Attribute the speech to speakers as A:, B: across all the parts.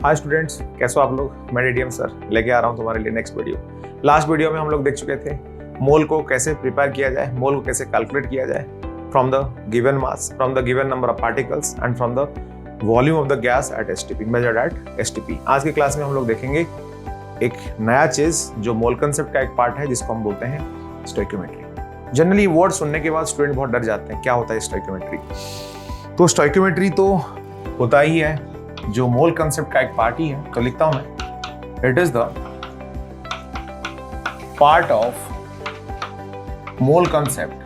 A: Hi students, कैसे हो आप लोग। मैं डीडीएम सर लेके आ रहा हूँ तुम्हारे लिए नेक्स्ट वीडियो। लास्ट वीडियो में हम लोग देख चुके थे मोल को कैसे प्रिपेयर किया जाए, मोल को कैसे कैलकुलेट किया जाए from the given mass, from the given number of particles and from the volume of the gas at STP, measured eight STP. आज की क्लास में हम लोग देखेंगे एक नया चीज जो मोल कंसेप्ट का एक पार्ट है, जिसको हम बोलते हैं स्टोइकियोमेट्री। जनरली वर्ड सुनने के बाद स्टूडेंट बहुत डर जाते हैं, क्या होता है स्टोइकियोमेट्री। तो स्टोइकियोमेट्री तो होता ही है, जो मोल कंसेप्ट का एक पार्ट ही है। तो लिखता हूं मैं, it is the part of mole concept,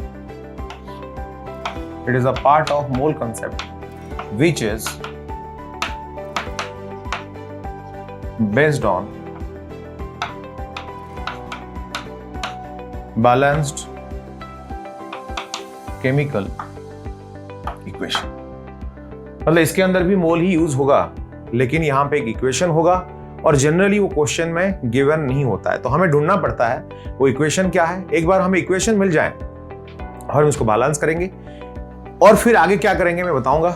A: it is a part of mole concept which is based on balanced chemical equation। मतलब इसके अंदर भी मोल ही यूज होगा, लेकिन यहां पे एक इक्वेशन होगा और जनरली वो क्वेश्चन में गिवन नहीं होता है, तो हमें ढूंढना पड़ता है वो इक्वेशन क्या है। एक बार हमें इक्वेशन मिल जाए और हम उसको बैलेंस करेंगे और फिर आगे क्या करेंगे मैं बताऊंगा।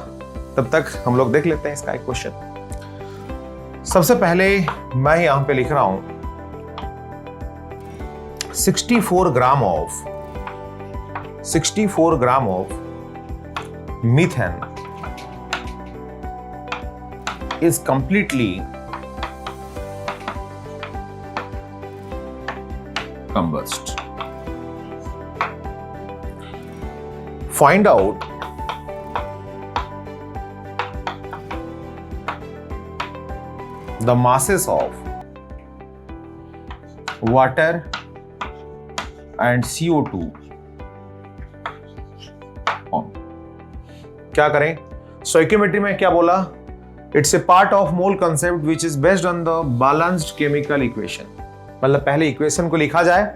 A: तब तक हम लोग देख लेते हैं इसका एक क्वेश्चन। सबसे पहले मैं यहां पे लिख रहा हूं 64 gram of methane is completely combust. Find out the masses of water and CO2 on। क्या करें, स्टोइकियोमेट्री में क्या बोला, it's a part of mole concept which is based on the balanced chemical equation. मतलब पहले इक्वेशन को लिखा जाए,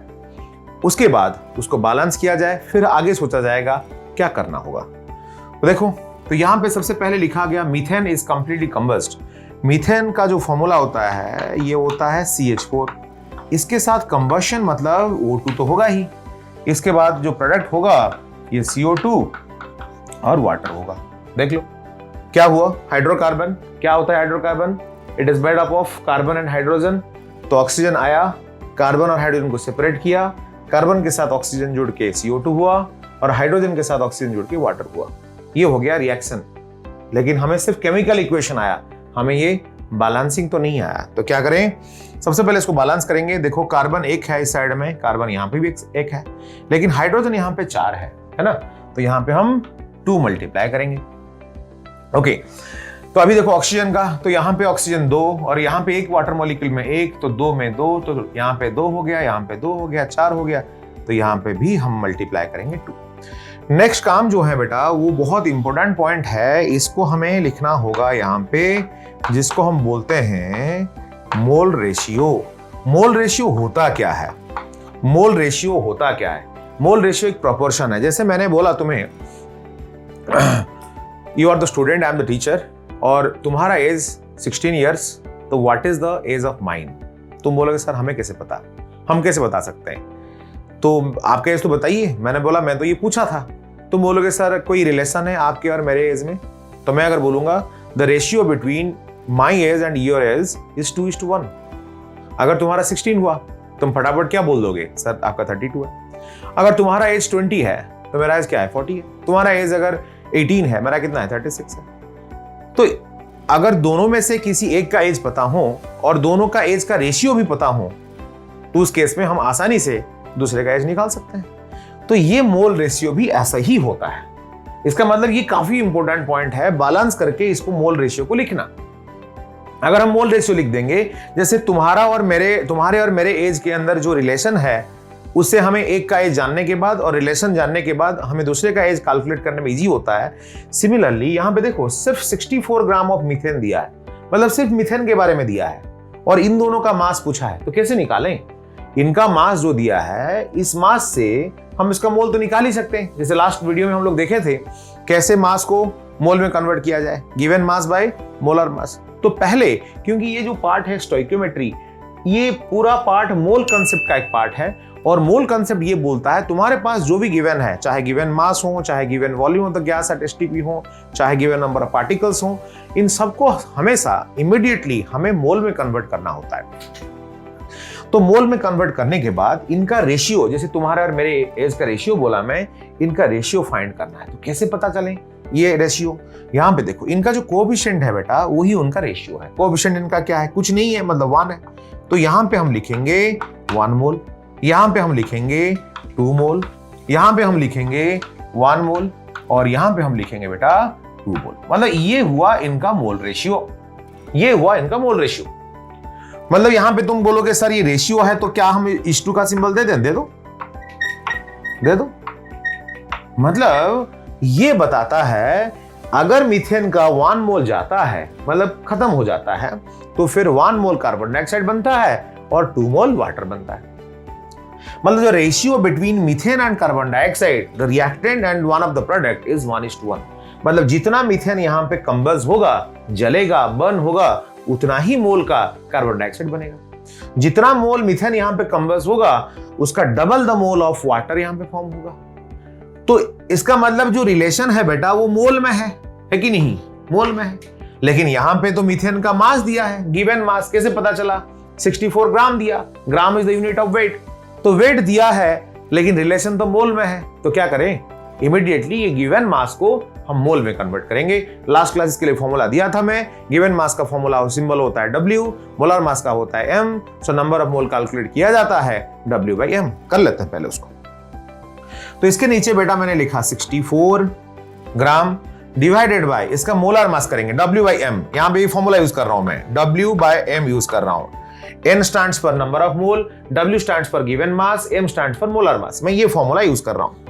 A: उसके बाद उसको बैलेंस किया जाए, फिर आगे सोचा जाएगा क्या करना होगा। तो देखो, तो यहां पे सबसे पहले लिखा गया methane is completely combust. Methane का जो फॉर्मूला होता है ये होता है CH4। इसके साथ कंबशन मतलब O2 तो होगा ही, इसके बाद जो प्रोडक्ट होगा ये CO2 और वाटर होगा। देख लो क्या हुआ, हाइड्रोकार्बन। क्या होता है hydrocarbon, it is made up of carbon and hydrogen. तो ऑक्सीजन आया, कार्बन और हाइड्रोजन को सेपरेट किया, कार्बन के साथ ऑक्सीजन जुड़ के CO2 हुआ और हाइड्रोजन के साथ ऑक्सीजन जुड़ के वाटर हुआ। ये हो गया रिएक्शन। लेकिन हमें सिर्फ केमिकल इक्वेशन आया, हमें ये बैलेंसिंग तो नहीं आया। तो क्या करें, सबसे पहले इसको बैलेंस करेंगे। देखो कार्बन एक है इस साइड में, कार्बन यहाँ पे भी एक है, लेकिन हाइड्रोजन यहाँ पे 4 है ना। तो यहाँ पे हम 2 मल्टीप्लाई करेंगे। ओके, तो अभी देखो ऑक्सीजन का, तो यहाँ पे ऑक्सीजन 2 और यहाँ पे एक वाटर मॉलिक्यूल में 1, तो 2 में 2, तो यहाँ पे 2 हो गया, यहाँ पे 2 हो गया, 4 हो गया। तो यहाँ पे भी हम मल्टीप्लाई करेंगे 2। नेक्स्ट काम जो है बेटा वो बहुत इंपॉर्टेंट पॉइंट है, इसको हमें लिखना होगा यहाँ पे, जिसको हम बोलते हैं मोल रेशियो। मोल रेशियो होता क्या है, मोल रेशियो होता क्या है। मोल रेशियो एक प्रोपोर्शन है। जैसे मैंने बोला तुम्हें, you are the student, I am the teacher, और तुम्हारा एज 16 ईयर्स, तो what is the age of mind. तुम बोलोगे सर हमें कैसे पता, हम कैसे बता सकते हैं, तो आपका एज तो बताइए। मैंने बोला मैं तो ये पूछा था। तुम बोलोगे सर कोई रिलेशन है आपके और मेरे एज में, तो मैं अगर बोलूंगा the ratio between my age and your age is 2:1। अगर तुम्हारा 16 हुआ तुम फटाफट क्या बोल दोगे, सर आपका 32 है। अगर तुम्हारा एज 20 है तो मेरा एज क्या है, 40 है। तुम्हारा एज अगर 18 है, मेरा कितना है, 36 है। तो अगर दोनों में से किसी एक का एज पता हो और दोनों का एज का रेशियो भी पता हो, तो उस केस में हम आसानी से दूसरे का एज निकाल सकते हैं। तो ये मोल रेशियो भी ऐसा ही होता है। इसका मतलब ये काफी इंपॉर्टेंट पॉइंट है, बैलेंस करके इसको मोल रेशियो को लिखना। अगर हम मोल रेशियो लिख देंगे, जैसे तुम्हारे और मेरे एज के अंदर जो रिलेशन है, उससे हमें एक का एज जानने के बाद और रिलेशन जानने के बाद हमें दूसरे का एज कैलकुलेट करने में इजी होता है। सिमिलरली यहां पे देखो सिर्फ 64 ग्राम ऑफ मीथेन दिया है, मतलब सिर्फ मीथेन के बारे में दिया है, और इन दोनों का मास पूछा है। तो कैसे निकालें, इनका मास जो दिया है, इस मास से हम इसका मोल तो निकाल ही सकते हैं। जैसे लास्ट वीडियो में हम लोग देखे थे कैसे मास को मोल में कन्वर्ट किया जाए, given mass by molar mass. तो पहले, क्योंकि ये जो पार्ट है स्टोइकियोमेट्री, ये पूरा पार्ट मोल कंसेप्ट का एक पार्ट है। और मोल कंसेप्ट ये बोलता है तुम्हारे पास जो भी गिवन है, चाहे गिवन मास हो, चाहे given volume of the gas at STP हो, चाहे गिवन नंबर ऑफ पार्टिकल्स हो, इन सबको हमेशा इमीडिएटली हमें मोल में कन्वर्ट करना होता है। तो मोल में कन्वर्ट करने के बाद इनका रेशियो, जैसे तुम्हारा और मेरे एज का रेशियो बोला मैं, इनका रेशियो फाइंड करना है। तो कैसे पता चले ये रेशियो? यहाँ पे देखो, इनका जो कोएफिशिएंट है बेटा वही उनका रेशियो है। कोएफिशिएंट इनका क्या है? कुछ नहीं है, मतलब 1 है। तो यहाँ पे हम लिखेंगे 1 मोल, यहाँ पे हम लिखेंगे 2 मोल, यहाँ पे हम लिखेंगे 1 मोल, और यहाँ पे हम लिखेंगे बेटा 2 मोल। मतलब ये हुआ इनका मोल रेशियो, ये हुआ इनका मोल रेशियो। मतलब यहां पे तुम बोलोगे सर ये रेशियो है तो क्या हम H2 का सिंबल दे दें? दे दो, दे दो। मतलब ये बताता है अगर मीथेन का 1 मोल जाता है, मतलब खत्म हो जाता है, तो फिर 1 मोल कार्बन डाइऑक्साइड बनता है और 2 मोल वाटर बनता है। मतलब जो ratio between methane and carbon dioxide, the reactant and one of the product is 1:1। मतलब जितना मीथेन यहां पे कंबस होगा, जलेगा, बर्न होगा, उतना ही मोल का कार्बन डाइऑक्साइड बनेगा। जितना मोल मीथेन यहां पे कंबस होगा, उसका double the mole of water यहां पे फॉर्म होगा। तो इसका मतलब जो रिलेशन है बेटा वो मोल में है कि नहीं? मोल में है। लेकिन यहां पे तो मीथेन का मास दिया है, गिवन मास कैसे पता चला? 64 ग्राम दिया, gram is the unit of weight. तो वेट दिया है लेकिन रिलेशन तो मोल में है, तो क्या करें? इमीडिएटली ये गिवन मास को हम मोल में कन्वर्ट करेंगे। लास्ट क्लास इसके लिए फॉर्मूला दिया था मैं। गिवन मास का फॉर्मूला सिंबल होता है W, मोलर मास का होता है M, so number of mole calculate किया जाता है W/M। कर लेते हैं पहले उसको। तो इसके नीचे बेटा मैंने लिखा 64 ग्राम डिवाइडेड बाय इसका मोलर मास करेंगे W/M। यहां पे फॉर्मूला यूज कर रहा हूं मैं, W/M यूज कर रहा हूं। N stands for number of mole, W stands for given mass, M stands for molar mass. मैं ये फॉर्मूला यूज कर रहा हूं।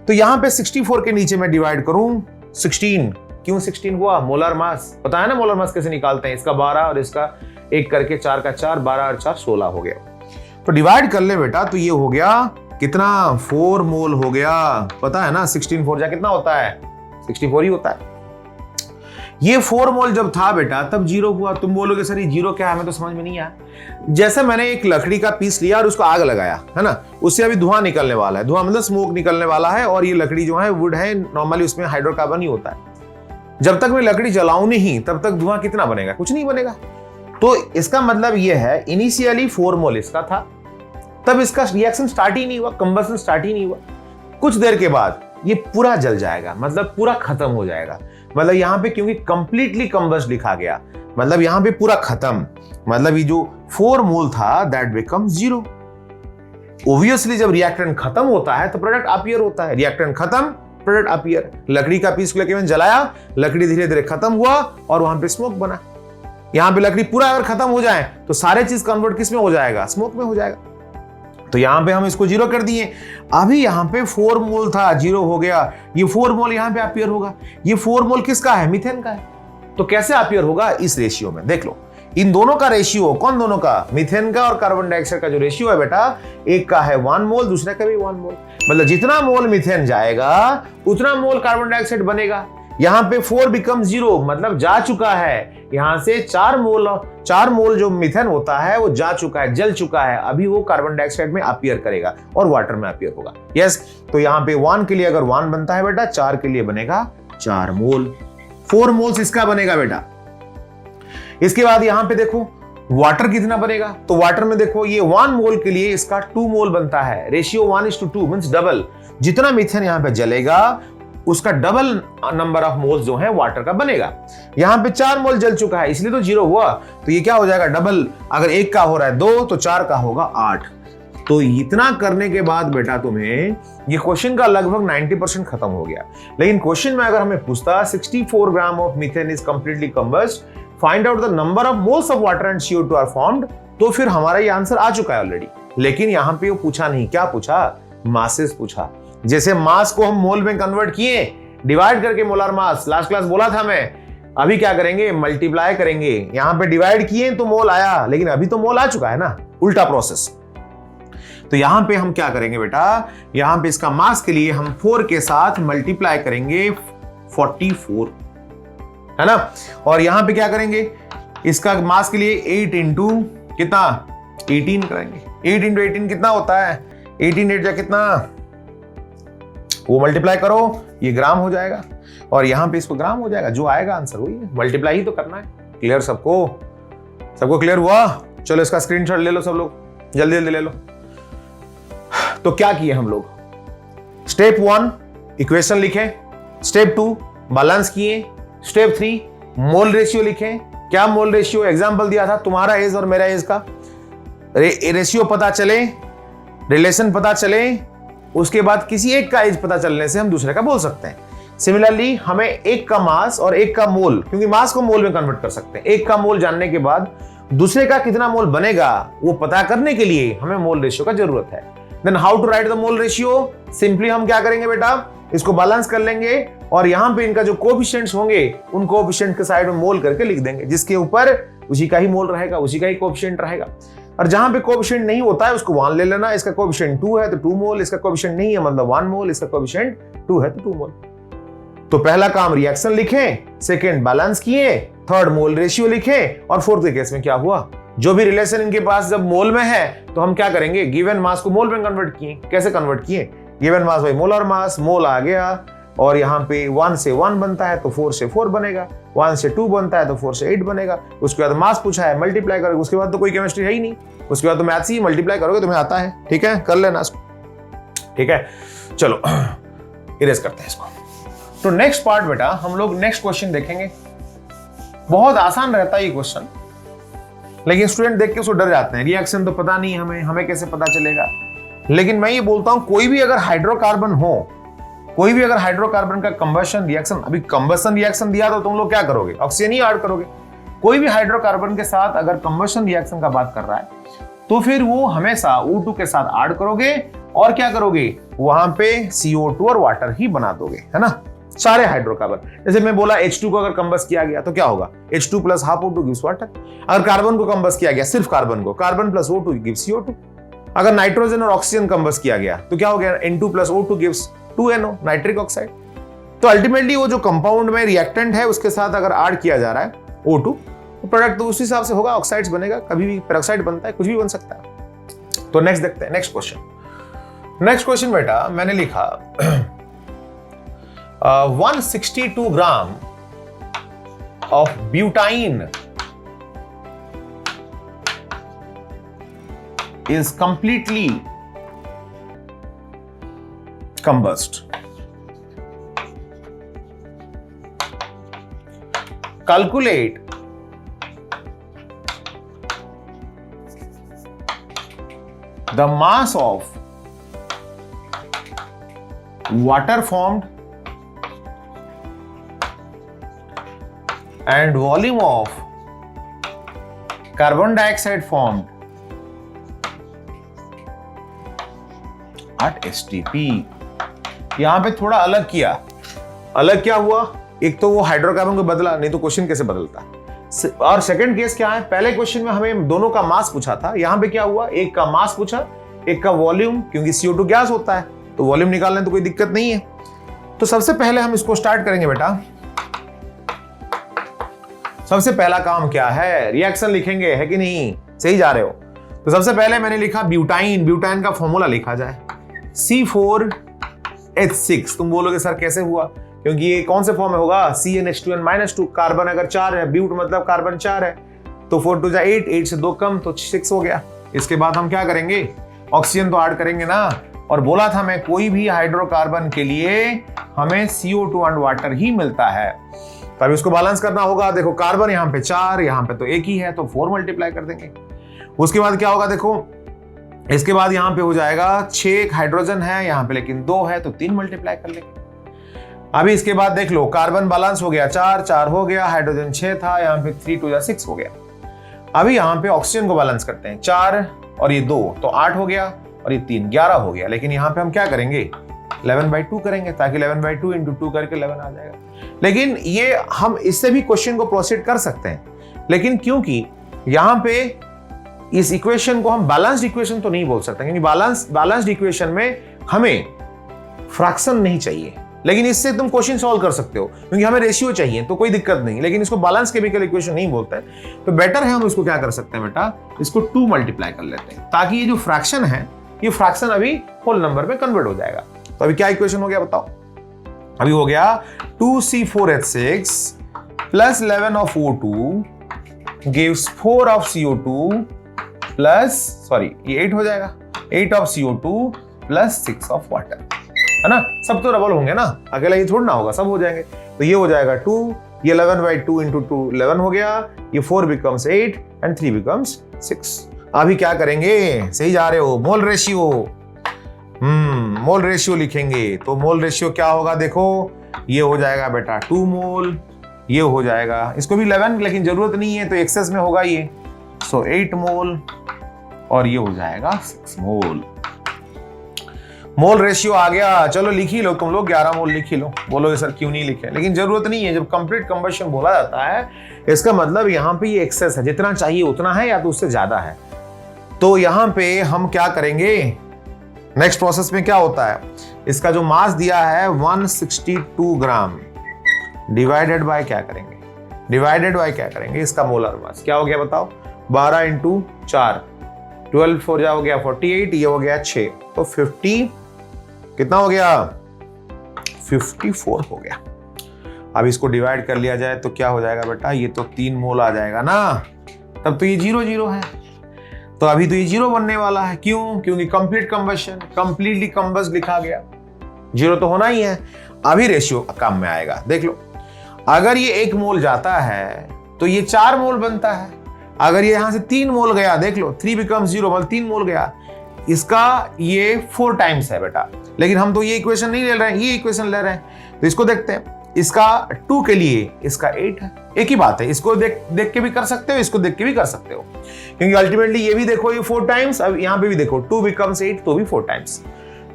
A: तो यहां पे 64 के नीचे मैं डिवाइड करूं 16। क्यों 16 हुआ? मोलर मास पता है ना, मोलर मास कैसे निकालते हैं? इसका 12 और इसका 1 करके 4 का 4, 12 और 4 16 हो गया। तो डिवाइड कर ले बेटा, तो ये हो गया कितना? 4 मोल हो गया। पता है ना 16 4 जा कितना होता है? 64 ही होता है। ये 4 मोल जब था बेटा तब 0 हुआ। तुम बोलोगे सर ये 0 क्या है? हमें तो समझ में नहीं आया। जैसे मैंने एक लकड़ी का पीस लिया और उसको आग लगाया, है ना, उससे अभी धुआं निकलने वाला है। धुआं मतलब स्मोक निकलने वाला है। और ये लकड़ी जो है वुड है, नॉर्मली उसमें हाइड्रोकार्बन ही होता है। जब तक मैं लकड़ी जलाऊं नहीं तब तक धुआं कितना बनेगा? कुछ नहीं बनेगा। तो इसका मतलब ये है इनिशियली 4 मोल इसका था, तब इसका रिएक्शन स्टार्ट ही नहीं हुआ, कंबसन स्टार्ट ही नहीं हुआ। कुछ देर के बाद ये पूरा जल जाएगा, मतलब पूरा खत्म हो जाएगा। मतलब यहां पे क्योंकि कंप्लीटली कंबस्ट लिखा गया, मतलब यहां पे पूरा खत्म। मतलब ये जो 4 मोल था दैट बिकम 0। ऑब्वियसली जब रिएक्टेंट खत्म होता है तो प्रोडक्ट अपीयर होता है। रिएक्टेंट खत्म, प्रोडक्ट अपीयर। लकड़ी का पीस लेके मैंने जलाया, लकड़ी धीरे धीरे खत्म हुआ और वहां पे स्मोक बना। यहां पे लकड़ी पूरा अगर खत्म हो जाए तो सारे चीज कन्वर्ट किस में हो जाएगा? स्मोक में हो जाएगा। तो यहां पे हम इसको 0 कर दिए। अभी यहां पे 4 मोल था, 0 हो गया। ये 4 मोल यहां पे अपीयर होगा। ये 4 मोल किसका है? मीथेन का है। तो कैसे अपीयर होगा? इस रेशियो में। देख लो इन दोनों का रेशियो, कौन दोनों का? मीथेन का और कार्बन डाइऑक्साइड का जो रेशियो है बेटा, एक का है 1 मोल, दूसरे का भी 1 मोल। मतलब जितना मोल मीथेन जाएगा उतना मोल कार्बन डाइऑक्साइड बनेगा। यहां पे 4 बिकम 0, मतलब जा चुका है। यहां से 4 मोल जो मीथेन होता है वो जा चुका है, जल चुका है। अभी वो कार्बन डाइऑक्साइड में अपीयर करेगा और वाटर में अपीयर होगा। यस, तो यहां पे 1 के लिए अगर 1 बनता है बेटा, 4 के लिए बनेगा 4 मोल। 4 मोल्स इसका बनेगा बेटा। इसके बाद यहां पे देखो वाटर कितना बनेगा। तो वाटर में देखो ये 1 मोल के लिए इसका 2 मोल बनता है। Ratio 1:2 means double. जितना मीथेन यहां पे जलेगा उसका डबल नंबर ऑफ मोल्स जो है वाटर का बनेगा। यहां पे 4 मोल जल चुका है, इसलिए तो 0 हुआ। तो ये क्या हो जाएगा? डबल। अगर 1 का हो रहा है 2 तो 4 का होगा 8। तो इतना करने के बाद बेटा तुम्हें ये क्वेश्चन का लगभग 90% खत्म हो गया। लेकिन क्वेश्चन में अगर हमें पूछता 64 gram of methane is completely combust, find out the number of moles of water and CO2 are formed, तो फिर हमारा ये आंसर आ चुका है ऑलरेडी। लेकिन यहां पे वो पूछा नहीं। क्या पूछा? मासेस पूछा। जैसे मास को हम मोल में कन्वर्ट किए, डिवाइड करके मोलर मास, लास्ट क्लास बोला था मैं। अभी क्या करेंगे? मल्टीप्लाई करेंगे। यहां पे डिवाइड किए तो मोल आया, लेकिन अभी तो मोल आ चुका है ना, उल्टा प्रोसेस। तो यहां पे हम क्या करेंगे बेटा? यहां पे इसका मास के लिए हम 4 के साथ मल्टीप्लाई करेंगे 44, है ना। और यहां पे क्या करेंगे? इसका मास के लिए 8 इंटू कितना 18 करेंगे। 8 इंटू 18 कितना होता है, 18 8 जा कितना, वो मल्टीप्लाई करो, ये ग्राम हो जाएगा और यहां पे इसको ग्राम हो जाएगा, जो आएगा आंसर वही है, मल्टीप्लाई ही तो करना है। क्लियर सबको, सबको क्लियर हुआ? चलो इसका स्क्रीनशॉट ले लो सब लोग, जल्दी जल्दी ले लो। तो क्या किए हम लोग, स्टेप 1 इक्वेशन लिखे, स्टेप 2 बैलेंस किए, स्टेप 3 मोल रेशियो लिखे। क्या मोल रेशियो, एग्जांपल दिया था तुम्हारा एज और मेरा एज का रेशियो पता चले, रिलेशन पता चले, उसके बाद किसी एक का एज पता चलने से हम दूसरे का बोल सकते हैं। सिमिलरली हमें एक का मास और एक का मोल, क्योंकि मास को मोल में कन्वर्ट कर सकते हैं, एक का मोल जानने के बाद दूसरे का कितना मोल बनेगा वो पता करने के लिए हमें मोल रेशियो का जरूरत है। Then how to write the mole ratio, simply हम क्या करेंगे बेटा, इसको बैलेंस कर लेंगे और यहां पे इनका जो कोएफिशिएंट्स होंगे उन कोएफिशिएंट के साइड में मोल करके लिख देंगे, जिसके ऊपर उसी का ही मोल रहेगा, उसी का ही कोएफिशिएंट रहेगा। और जहां पे कोएफिशिएंट नहीं होता है उसको 1 ले लेना, इसका कोएफिशिएंट 2 है तो 2 मोल, इसका कोएफिशिएंट नहीं है मतलब 1 मोल, इसका कोएफिशिएंट 2 है तो 2 मोल। तो पहला काम रिएक्शन लिखें, सेकंड बैलेंस किए, थर्ड मोल रेशियो लिखें और फोर्थ के केस में क्या हुआ, जो भी रिलेशन इनके पास जब मोल में है तो हम क्या करेंगे, गिवन मास को मोल में कन्वर्ट किए। कैसे कन्वर्ट किए, given mass by molar mass, mole आ गया और यहाँ पे 1 से 1 बनता है तो 4 से 4 बनेगा, 1 से 2 बनता है तो 4 से 8 बनेगा। उसके बाद मास पूछा है, मल्टीप्लाई करोगे, उसके बाद तो कोई केमिस्ट्री है ही नहीं, उसके बाद तो मैथ्स ही, मल्टीप्लाई करोगे तुम्हें आता है, ठीक है, कर लेना इसको, ठीक है। चलो इरेज करते हैं इसको। तो नेक्स्ट पार्ट बेटा हम लोग नेक्स्ट क्वेश्चन देखेंगे। बहुत आसान रहता है ये क्वेश्चन, लेकिन स्टूडेंट देख के उसको डर जाते हैं, रिएक्शन तो पता नहीं हमें कैसे पता चलेगा। लेकिन मैं ये बोलता हूं कोई भी अगर हाइड्रोकार्बन हो, कोई भी अगर हाइड्रोकार्बन का कंबशन रिएक्शन, अभी कंबशन रिएक्शन दिया तो तुम लोग क्या करोगे, ऑक्सीजन ही ऐड करोगे। कोई भी हाइड्रोकार्बन के साथ अगर कंबशन रिएक्शन का बात कर रहा है तो फिर वो हमेशा O2 के साथ ऐड करोगे और क्या करोगे, वहां पे CO2 और वाटर ही बना दोगे, है ना, सारे हाइड्रोकार्बन। जैसे मैं बोला H2 को अगर कंबस किया गया तो क्या होगा, H2 plus half O2 gives water. अगर कार्बन को कंबस किया गया, सिर्फ कार्बन को, carbon plus O2 gives CO2। अगर नाइट्रोजन और ऑक्सीजन कंबस किया गया तो क्या हो गया, N2 plus O2 gives 2NO, nitric oxide. तो अल्टीमेटली वो जो कंपाउंड में रिएक्टेंट है उसके साथ अगर ऐड किया जा रहा है O2 तो प्रोडक्ट तो उस हिसाब से होगा, ऑक्साइड्स बनेगा, कभी भी पेरोक्साइड बनता है, कुछ भी बन सकता है। तो नेक्स्ट देखते हैं, नेक्स्ट क्वेश्चन। नेक्स्ट क्वेश्चन बेटा मैंने लिखा 162 gram of butyne is completely combust. Calculate the mass of water formed and volume of carbon dioxide formed at STP। यहां पे थोड़ा अलग किया, अलग क्या हुआ, एक तो वो हाइड्रोकार्बन को बदला, नहीं तो क्वेश्चन कैसे बदलता। और सेकंड केस क्या है, पहले क्वेश्चन में हमें दोनों का मास पूछा था, यहां पे क्या हुआ, एक का मास पूछा, एक का वॉल्यूम, क्योंकि CO2 गैस होता है तो वॉल्यूम निकालने तो कोई दिक्कत नहीं है। तो सबसे पहले हम इसको स्टार्ट करेंगे बेटा। सबसे पहला काम क्या है, रिएक्शन लिखेंगे, है कि नहीं, सही जा रहे हो। तो सबसे पहले मैंने लिखा ब्यूटाइन, ब्यूटाइन का फॉर्मूला लिखा जाए C4H6। तुम बोलोगे सर कैसे हुआ, क्योंकि ये कौन से फॉर्म में होगा, CnH2n-2, कार्बन अगर 4 है, ब्यूट मतलब कार्बन 4 है, तो 4 2 8, 8 से 2 कम तो 6 हो गया। इसके बाद हम क्या करेंगे, ऑक्सीजन तो ऐड करेंगे ना, और बोला था मैं कोई भी हाइड्रोकार्बन के लिए हमें CO2 एंड वाटर ही मिलता है, तभी उसको बैलेंस करना होगा। देखो कार्बन यहाँ पे 4, यहाँ पे तो एक ही है तो 4 मल्टीप्लाई कर देंगे। उसके बाद क्या होगा, देखो इसके बाद यहाँ पे हो जाएगा 6 हाइड्रोजन है यहाँ पे लेकिन 2 है तो 3 मल्टीप्लाई कर लेंगे। अभी इसके बाद देख लो कार्बन बैलेंस हो गया, 4 4 हो गया, हाइड्रोजन 6 था, यहाँ पे 3 2 6 हो गया। अभी यहाँ पे ऑक्सीजन को बैलेंस करते हैं, 4 और ये 2 तो 8 हो गया और ये 3 11 हो गया। लेकिन यहाँ पे हम क्या करेंगे, 11/2 करेंगे, ताकि 11/2 × 2 करके 11 आ जाएगा। लेकिन ये हम इससे भी क्वेश्चन को प्रोसीड कर सकते हैं, लेकिन क्योंकि यहाँ पे इस इक्वेशन को हम बैलेंस्ड इक्वेशन तो नहीं बोल सकते, क्योंकि बैलेंस्ड इक्वेशन में हमें फ्रैक्शन नहीं चाहिए, लेकिन इससे तुम क्वेश्चन सॉल्व कर सकते हो क्योंकि हमें रेशियो चाहिए, तो कोई दिक्कत नहीं। लेकिन इसको बैलेंस केमिकल इक्वेशन नहीं बोलते हैं, तो बेटर है हम इसको क्या कर सकते हैं बेटा, इसको 2 मल्टीप्लाई कर लेते हैं, ताकि ये जो फ्रैक्शन है ये फ्रैक्शन अभी होल नंबर में कन्वर्ट हो जाएगा। तो अभी क्या इक्वेशन हो गया बताओ, अभी हो गया 2C4H6 plus 11 of O2 gives 4 of CO2 plus, sorry ये 8 हो जाएगा, 8 of CO2 plus 6 of water, है ना। सब तो डबल होंगे ना, अकेला ये थोड़ा ना होगा, सब हो जाएंगे। तो ये हो जाएगा 2, ये 11/2 इंटू 2 11 हो गया, ये 4 बिकम्स 8 एंड 3 बिकम्स 6। अभी क्या करेंगे, सही जा रहे हो, मोल रेशियो, मोल रेशियो लिखेंगे। तो मोल रेशियो क्या होगा देखो, ये हो जाएगा बेटा 2 मोल, ये हो जाएगा, इसको भी 11 लेकिन जरूरत नहीं है तो एक्सेस में होगा ये, सो 8 मोल, और ये हो जाएगा 6 मोल। मोल रेशियो आ गया, चलो लिख ही लो तुम लोग, 11 मोल लिख ही लो। बोलोगे सर क्यों नहीं लिखे, लेकिन जरूरत नहीं है। जब कंप्लीट कंबशन बोला जाता है इसका मतलब यहाँ पे ये एक्सेस है, जितना चाहिए उतना है या तो उससे ज्यादा है। तो यहाँ पे हम क्या करेंगे, नेक्स्ट प्रोसेस में क्या होता है, इसका जो मास दिया है 162 ग्राम डिवाइडेड बाय क्या करेंगे, डिवाइडेड बाय क्या करेंगे, इसका मोलर मास क्या हो गया बताओ, 12 इंटू 4, 12 4 जा हो गया 48, ये हो गया 6, तो 50 कितना हो गया, 54 हो गया। अब इसको डिवाइड कर लिया जाए तो क्या हो जाएगा बेटा, ये तो 3 मोल आ जाएगा ना, तब तो ये 0 0 है, तो अभी तो ये 0 बनने वाला है। क्यों, क्योंकि कंप्लीट कंबशन, कंप्लीटली कंबस्ट लिखा गया, 0 तो होना ही है। अभी रेशियो काम में आएगा, देख लो, अगर ये 1 मोल जाता है तो ये 4 मोल बनता है। अगर ये यहां से 3 मोल गया, देख लो 3 बिकम्स 0, मतलब 3 मोल गया, इसका ये 4 टाइम्स है बेटा। लेकिन हम तो ये इक्वेशन नहीं ले रहे हैं, ये इक्वेशन ले रहे हैं, तो इसको देखते हैं। इसका 2 के लिए इसका 8 है, एक ही बात है, इसको देख के भी कर सकते हो, इसको देख के भी कर सकते हो, क्योंकि अल्टीमेटली ये भी देखो ये 4 टाइम्स, अब यहाँ पे भी देखो 2 बिकम्स 8 तो भी 4 टाइम्स।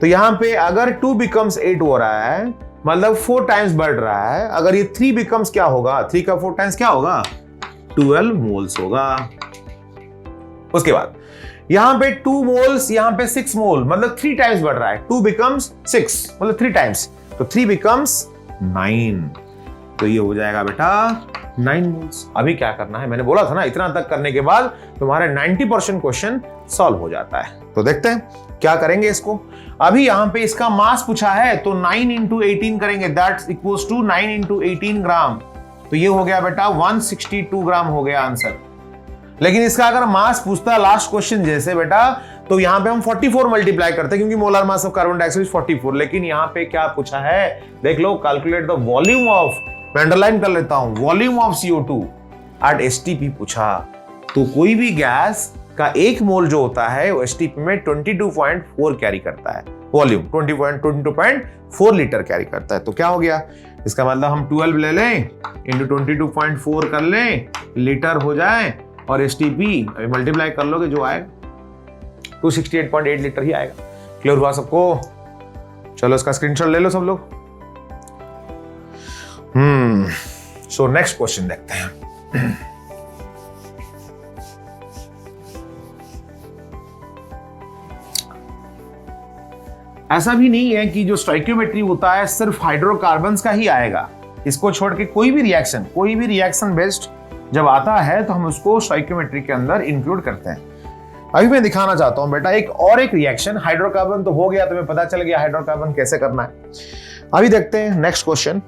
A: तो यहाँ पे अगर 2 बिकम्स 8 हो रहा है मतलब 4 टाइम्स बढ़ रहा है। अगर ये 3 बिकम्स क्या होगा, 3 का 4 टाइम्स क्या होगा, 12 मोल्स होगा। उसके बाद यहां पे 2 मोल्स, यहां पे 6 मोल, मतलब 3 टाइम्स बढ़ रहा है, 2 बिकम्स 6 मतलब 3 टाइम्स, तो 3 बिकम्स 9, तो ये हो जाएगा बेटा 9 मोल्स। अभी क्या करना है, मैंने बोला था ना इतना तक करने के बाद तुम्हारे 90% क्वेश्चन सॉल्व हो जाता है। तो देखते हैं क्या करेंगे इसको। अभी यहां पे इसका मास पूछा है तो 9 इंटू 18 करेंगे, दैट्स इक्वल्स टू 9 इंटू 18 ग्राम, तो ये हो गया बेटा 162 ग्राम हो गया आंसर। लेकिन इसका अगर मास पूछता लास्ट क्वेश्चन जैसे बेटा, तो यहां पे हम 44 मल्टीप्लाई करते क्योंकि molar mass of carbon dioxide 44। लेकिन यहां पे क्या पूछा है देख लो, कैलकुलेट द वॉल्यूम ऑफ, मैं अंडरलाइन कर लेता हूं, volume of CO2 eight STP पूछा। तो कोई भी गैस का 1 मोल जो होता है वो STP में 22.4 कैरी करता है, वॉल्यूम 22.4 लीटर कैरी करता है। तो क्या हो गया, इसका मतलब हम 12 ले लें इंटू 22.4 कर लें, लीटर हो जाए, और STP अभी मल्टीप्लाई कर लोगे जो आएगा 268.8 लीटर ही आएगा। क्लियर हुआ सबको? चलो इसका स्क्रीनशॉट ले लो सब लोग। सो नेक्स्ट क्वेश्चन देखते हैं। ऐसा भी नहीं है कि जो स्टोइकियोमेट्री होता है सिर्फ हाइड्रोकार्बन्स का ही आएगा, इसको छोड़ के कोई भी रिएक्शन बेस्ड जब आता है तो हम उसको स्टोइकियोमेट्री के अंदर इंक्लूड करते हैं। अभी मैं दिखाना चाहता हूं बेटा एक रिएक्शन, हाइड्रोकार्बन तो हो गया, तुम्हें पता चल गया हाइड्रोकार्बन कैसे करना है। अभी देखते हैं नेक्स्ट क्वेश्चन,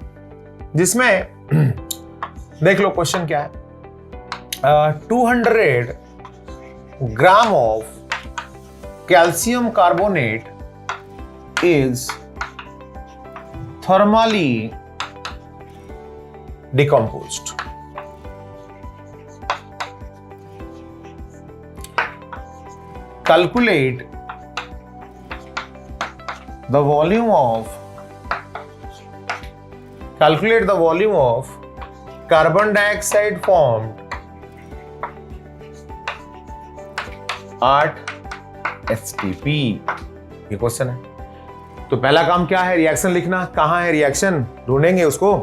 A: जिसमें देख लो क्वेश्चन क्या है, 200 gram of calcium carbonate is thermally decomposed. Calculate the volume of carbon dioxide formed at STP। ये क्वेश्चन है। तो पहला काम क्या है, रिएक्शन लिखना। कहां है रिएक्शन, ढूंढेंगे उसको।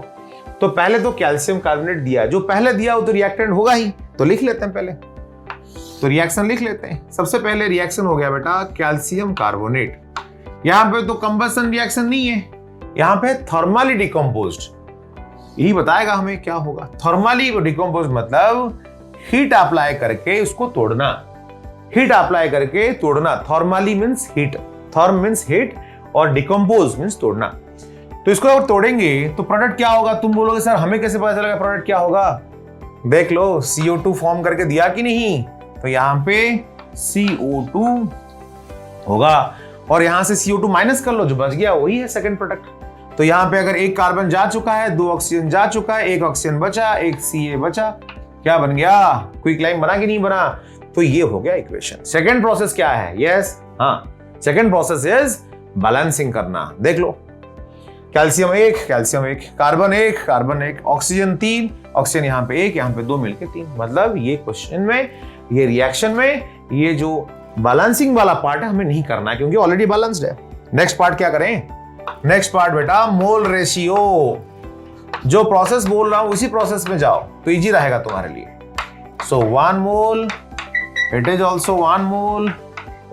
A: तो पहले तो कैल्शियम कार्बोनेट दिया, जो पहले दिया वो तो रिएक्टेंट होगा ही, तो लिख लेते हैं पहले, तो रिएक्शन लिख लेते हैं। सबसे पहले रिएक्शन हो गया बेटा कैल्शियम कार्बोनेट। यहां पे तो कंबसन रिएक्शन नहीं है, यहां पे थर्मली डिकम्पोज्ड, यही बताएगा हमें क्या होगा। थर्मली डिकम्पोज मतलब हीट अप्लाई करके उसको तोड़ना, हीट अप्लाई करके तोड़ना। Thermally means heat, therm means heat और डिकम्पोज मींस तोड़ना। तो इसको अगर तोड़ेंगे तो प्रोडक्ट क्या होगा? तुम बोलोगे सर हमें कैसे पता चलेगा प्रोडक्ट क्या होगा? देख लो CO2 फॉर्म करके दिया कि नहीं, तो यहां पे CO2 होगा और यहां से CO2 माइनस कर लो, जो बच गया वही है सेकंड प्रोडक्ट। तो यहां पे अगर एक कार्बन जा चुका है, 2 ऑक्सीजन जा चुका है, 1 ऑक्सीजन बचा, 1 Ca बचा, क्या बन गया? क्विक लाइन बना कि नहीं बना? तो ये हो गया इक्वेशन। सेकंड प्रोसेस क्या है? यस, हाँ, सेकंड प्रोसेस इज बैलेंसिंग करना। देख लो, calcium 1, calcium 1, carbon 1, carbon 1, oxygen 3, oxygen यहाँ पे 1, यहाँ पे 2 मिलके 3। मतलब ये क्वेश्चन में, ये रिएक्शन में, ये जो बैलेंसिंग वाला पार्ट है हमें नहीं करना है क्योंकि ऑलरेडी बैलेंस्ड है। नेक्स्ट पार्ट क्या करें? नेक्स्ट पार्ट बेटा मोल रेशियो। जो प्रोसेस बोल रहा हूं उसी प्रोसेस में जाओ तो इजी रहेगा तुम्हारे लिए। So 1 mole, it is also 1 mole,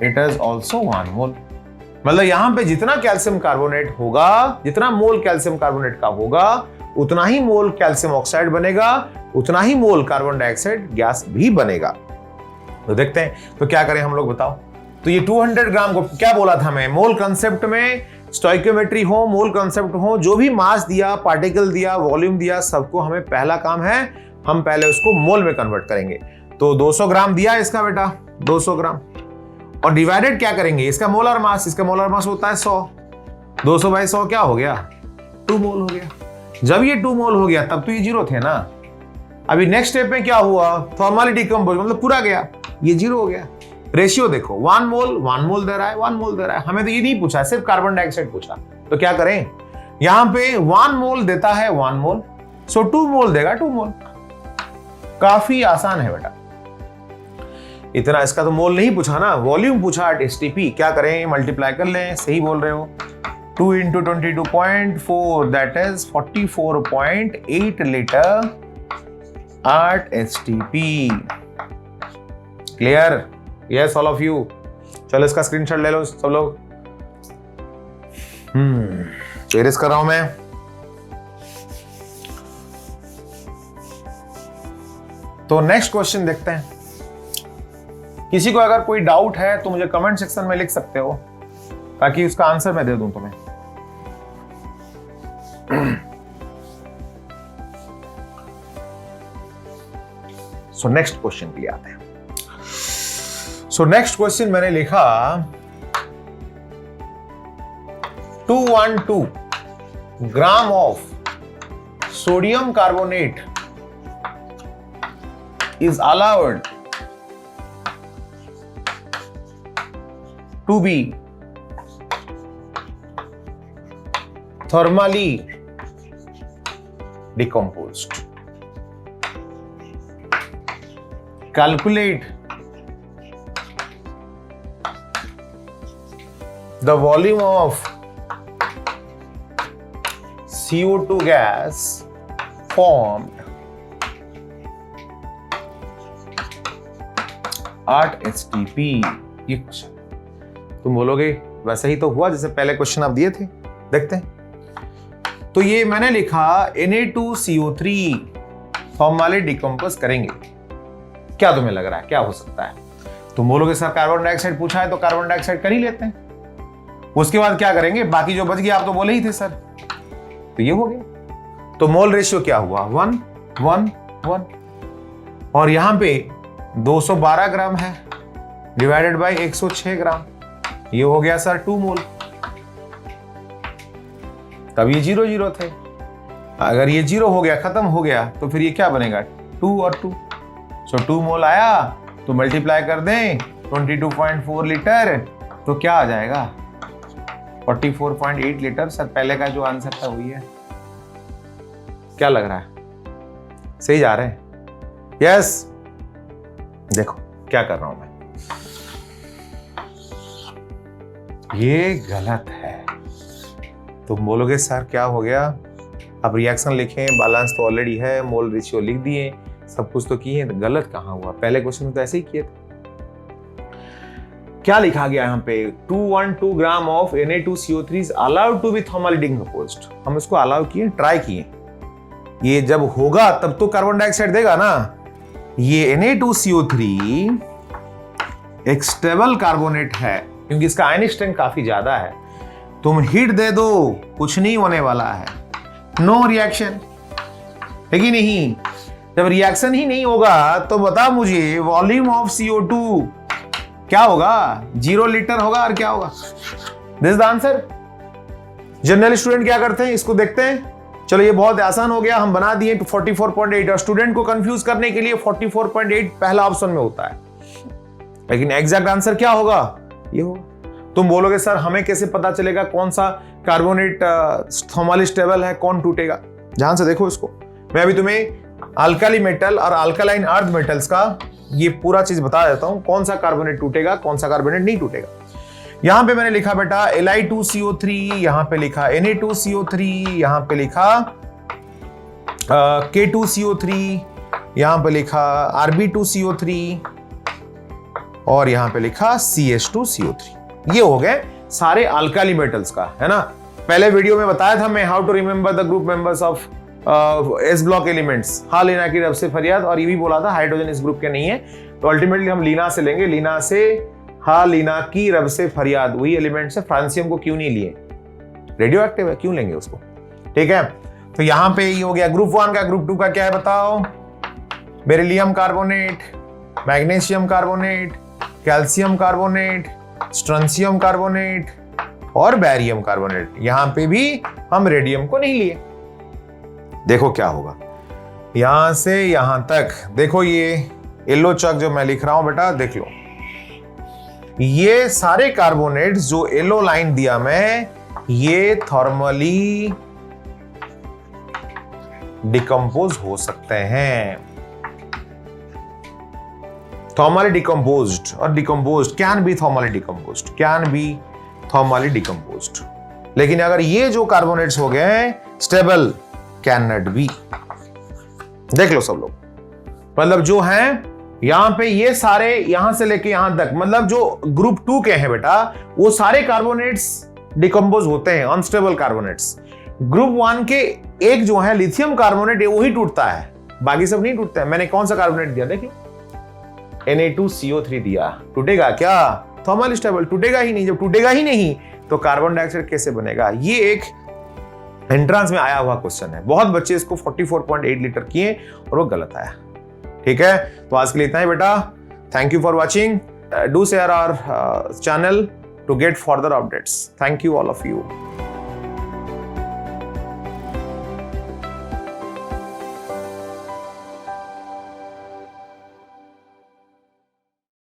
A: it is also 1 mole. मतलब यहां पे जितना कैल्शियम कार्बोनेट होगा, जितना मोल कैल्शियम कार्बोनेट का होगा, उतना ही मोल कैल्शियम ऑक्साइड बनेगा, उतना ही मोल कार्बन डाइऑक्साइड गैस भी बनेगा। तो देखते हैं तो क्या करें हम लोग, बताओ। तो ये 200 ग्राम को क्या बोला था मैं? मोल कंसेप्ट में स्टोइकियोमेट्री हो, मोल कंसेप्ट हो, जो भी मास दिया, पार्टिकल दिया, वॉल्यूम दिया, सबको हमें पहला काम है, हम पहले उसको मोल में कन्वर्ट करेंगे। तो 200 ग्राम दिया इसका बेटा, 200 ग्राम, और डिवाइडेड क्या करेंगे? इसका मोलर मास, इसका मोलर मास होता है 100, 200 बाई 100 क्या हो गया? 2 मोल हो गया। जब ये 2 मोल हो गया तब तो ये 0 थे ना। अभी नेक्स्ट स्टेप में क्या हुआ? थर्मली डिकम्पोज, मतलब पूरा गया, ये 0 हो गया। रेशियो देखो, 1 मोल दे रहा है, 1 मोल दे रहा है। हमें तो ये नहीं पूछा, सिर्फ कार्बन डाइऑक्साइड पूछा। तो क्या करें? यहां पे 1 मोल देता है 1 मोल, सो 2 मोल देगा 2 मोल। काफी आसान है बेटा, इतना। इसका तो मोल नहीं पूछा ना, वॉल्यूम पूछा एट STP। क्या करें? मल्टीप्लाई कर लें, सही बोल रहे हो। 2 into 22.4 that is 44.8 litre at STP। Clear? Yes all of you. चलो इसका स्क्रीनशॉट ले लो सब लोग। एरेज कर रहा हूं मैं। तो नेक्स्ट क्वेश्चन देखते हैं। किसी को अगर कोई डाउट है तो मुझे कमेंट सेक्शन में लिख सकते हो ताकि उसका आंसर मैं दे दूं तुम्हें। सो नेक्स्ट क्वेश्चन के लिए आते हैं। सो नेक्स्ट क्वेश्चन मैंने लिखा 212 gram of sodium carbonate is allowed to be thermally decomposed. Calculate the volume of CO2 gas formed at STP। ये क्वेश्चन तुम बोलोगे वैसे ही तो हुआ जैसे पहले क्वेश्चन आप दिए थे। देखते हैं। तो ये मैंने लिखा Na2CO3 थर्मली डिकम्पोज करेंगे। क्या तुम्हें लग रहा है क्या हो सकता है? तुम बोलोगे सर कार्बन डाइऑक्साइड पूछा है तो कार्बन डाइऑक्साइड कर ही लेते हैं। उसके बाद क्या करेंगे? बाकी जो बच गया आप तो बोले ही थे सर। तो ये हो गया। तो मोल रेशियो क्या हुआ? 1 1 1, और यहां पे 212 ग्राम है डिवाइडेड बाय 106 ग्राम, ये हो गया सर 2 मोल। तब ये 0 0 थे। अगर ये 0 हो गया, खत्म हो गया, तो फिर ये क्या बनेगा? 2 और 2। सो 2 मोल आया तो मल्टीप्लाई कर दें 22.4 लीटर, तो क्या आ जाएगा? 44.8 लीटर। सर पहले का जो आंसर था वही है। क्या लग रहा है? सही जा रहे हैं? यस। देखो क्या कर रहा हूं मैं, ये गलत है। तुम बोलोगे सर क्या हो गया? अब रिएक्शन लिखें, बैलेंस तो ऑलरेडी है, मोल रेशियो लिख दिए, सब कुछ तो किए, गलत कहां हुआ? पहले क्वेश्चन में तो ऐसे ही किए थे। क्या लिखा गया यहाँ पे 212 gram of Na2CO3 is allowed to be thermally decomposed. हम इसको अलाउ किए, ट्राई किए, ये जब होगा तब तो कार्बन डाइऑक्साइड देगा ना। ये Na2CO3 एक स्टेबल कार्बोनेट है क्योंकि इसका आयनिक स्ट्रेंथ काफी ज्यादा है। तुम हीट दे दो, कुछ नहीं होने वाला है, नो रिएक्शन है कि नहीं। जब रिएक्शन ही नहीं होगा तो बता मुझे वॉल्यूम ऑफ CO2 क्या होगा, 0 लीटर होगा और क्या होगा। This the answer. General student क्या करते हैं, इसको देखते हैं। चलो ये बहुत आसान हो गया, हम बना दिए 44.8 और स्टूडेंट को कंफ्यूज करने के लिए 44.8 पहला ऑप्शन में होता है, लेकिन एग्जैक्ट आंसर क्या होगा, ये होगा। तुम बोलोगे सर हमें कैसे पता चलेगा कौन सा कार्बोनेट थर्मली स्टेबल है, कौन टूटेगा। ध्यान से देखो इसको, मैं अभी तुम्हें अल्काली मेटल और अल्कालाइन अर्थ मेटल्स का ये पूरा चीज बता देता हूं, कौन सा कार्बोनेट टूटेगा, कौन सा कार्बोनेट नहीं टूटेगा। यहां पे मैंने लिखा बेटा Li2CO3, यहां पे लिखा Na2CO3, यहां पे लिखा K2CO3, यहां पे लिखा Rb2CO3 और यहां पे लिखा CH2CO3। ये हो गए सारे अल्काली मेटल्स का, है ना। पहले वीडियो में बताया था मैं how to remember the group members of S block elements. हाँ लीना की रब से फरियाद, और ये भी बोला था हाइड्रोजन इस ग्रुप के नहीं है, तो अल्टीमेटली हम लीना से लेंगे, लीना से हाँ लीना की रब से फरियाद, वही एलिमेंट्स है। फ्रांसियम को क्यों नहीं लिए, रेडियो एक्टिव है, क्यों लेंगे उसको, ठीक है। तो यहां पे ये हो गया ग्रुप 1 का। ग्रुप 2 का क्या है बताओ, beryllium carbonate, magnesium carbonate, calcium carbonate, strontium carbonate और बैरियम कार्बोनेट। यहां पे भी हम रेडियम को नहीं लिए। देखो क्या होगा, यहां से यहां तक देखो, ये येलो चक जो मैं लिख रहा हूं बेटा देख लो, ये सारे कार्बोनेट्स जो येलो लाइन दिया मैं, ये थर्मली डिकम्पोज हो सकते हैं। थर्मली डिकम्पोज्ड और decomposed can be thermally decomposed, can be thermally decomposed. लेकिन अगर ये जो कार्बोनेट्स हो गए स्टेबल, कैन नॉट बी। देख लो सब लोग, मतलब जो हैं यहां पे ये सारे यहां से लेके यहां तक, मतलब जो ग्रुप 2 के हैं बेटा, वो सारे कार्बोनेट्स डिकम्पोज होते हैं, अनस्टेबल कार्बोनेट्स। ग्रुप 1 के एक जो है लिथियम कार्बोनेट, वही टूटता है, बाकी सब नहीं टूटते हैं। मैंने कौन सा कार्बोनेट दिया देख लो, Na2CO3 दिया, टूटेगा क्या, थर्मली स्टेबल, टूटेगा ही नहीं। जब टूटेगा ही नहीं तो कार्बन डाइऑक्साइड कैसे बनेगा। ये एक एंट्रेंस में आया हुआ क्वेश्चन है, बहुत बच्चे इसको 44.8 लीटर किए और वो गलत आया, ठीक है। तो आज के लिए इतना ही बेटा, thank you for watching, do share our channel to get further updates. Thank you all of you.